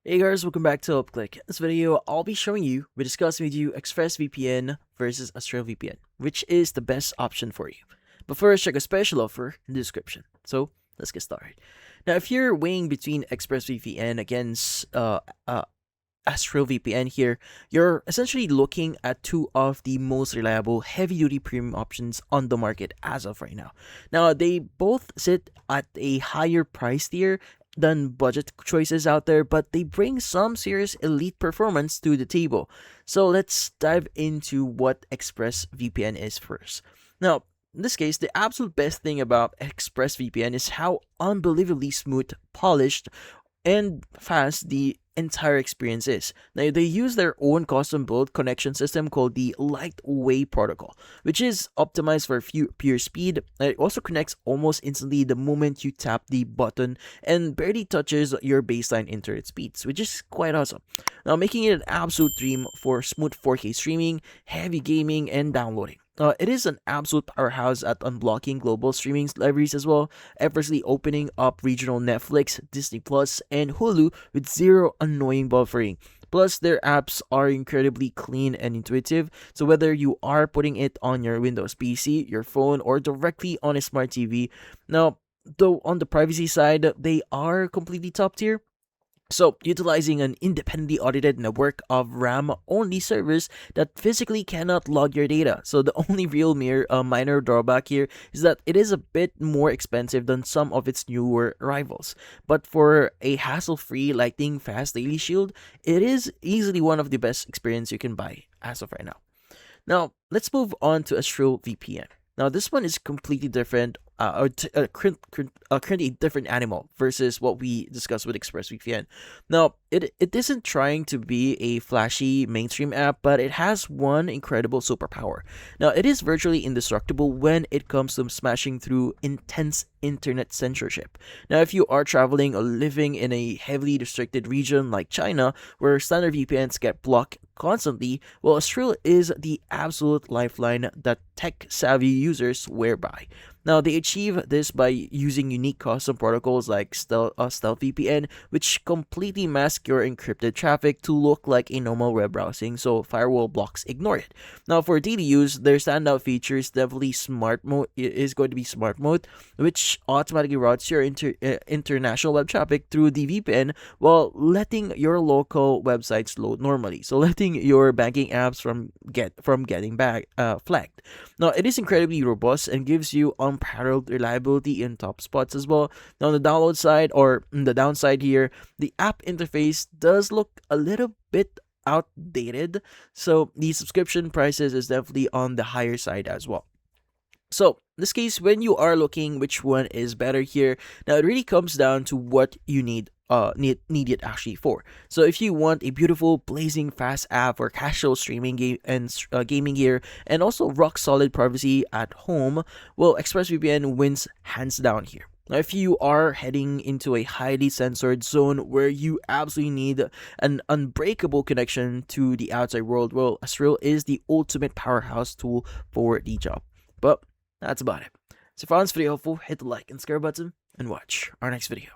Hey guys, welcome back to UpClick. In this video, I'll be showing you, we're discussing with you ExpressVPN versus Astrill VPN, which is the best option for you. But first, check a special offer in the description. So, let's get started. Now, if you're weighing between ExpressVPN against Astrill VPN here, you're essentially looking at two of the most reliable heavy-duty premium options on the market as of right now. Now, they both sit at a higher price tier than budget choices out there, but they bring some serious elite performance to the table. So let's dive into what ExpressVPN is first. Now, in this case, the absolute best thing about ExpressVPN is how unbelievably smooth, polished, and fast the entire experience is. Now, they use their own custom built connection system called the Lightway protocol, which is optimized for pure speed. It also connects almost instantly the moment you tap the button and barely touches your baseline internet speeds, which is quite awesome. Now, making it an absolute dream for smooth 4K streaming, heavy gaming, and downloading. It is an absolute powerhouse at unblocking global streaming libraries as well, effortlessly opening up regional Netflix, Disney Plus, and Hulu with zero annoying buffering. Plus, their apps are incredibly clean and intuitive, so whether you are putting it on your Windows PC, your phone, or directly on a smart TV, now, though on the privacy side, they are completely top tier. So, utilizing an independently audited network of RAM-only servers that physically cannot log your data. So, the only real minor drawback here is that it is a bit more expensive than some of its newer rivals. But for a hassle-free, lightning-fast daily shield, it is easily one of the best experience you can buy as of right now. Now, let's move on to Astrill VPN. Now, this one is completely different, currently a different animal versus what we discussed with ExpressVPN. Now, it isn't trying to be a flashy mainstream app, but it has one incredible superpower. Now, it is virtually indestructible when it comes to smashing through intense internet censorship. Now, if you are traveling or living in a heavily restricted region like China, where standard VPNs get blocked constantly, well, Astrill is the absolute lifeline that tech-savvy users swear by. Now, they achieve this by using unique custom protocols like Stealth VPN, which completely mask your encrypted traffic to look like a normal web browsing, so firewall blocks ignore it. Now, for daily use, their standout feature is definitely smart mode. It is going to be smart mode, which automatically routes your international web traffic through the VPN while letting your local websites load normally. So, letting your banking apps from getting flagged. Now, it is incredibly robust and gives you unparalleled reliability in top spots as well. Now, on the download side, or the downside here, the app interface does look a little bit outdated, so the subscription prices is definitely on the higher side as well. So, in this case, when you are looking which one is better here, now it really comes down to what you need it actually for. So if you want a beautiful blazing fast app for casual streaming gaming gear and also rock solid privacy at home, well, ExpressVPN wins hands down here. Now, if you are heading into a highly censored zone where you absolutely need an unbreakable connection to the outside world, well, Astrill is the ultimate powerhouse tool for the job. But that's about it. So if you found this video helpful, hit the like and subscribe button and watch our next video.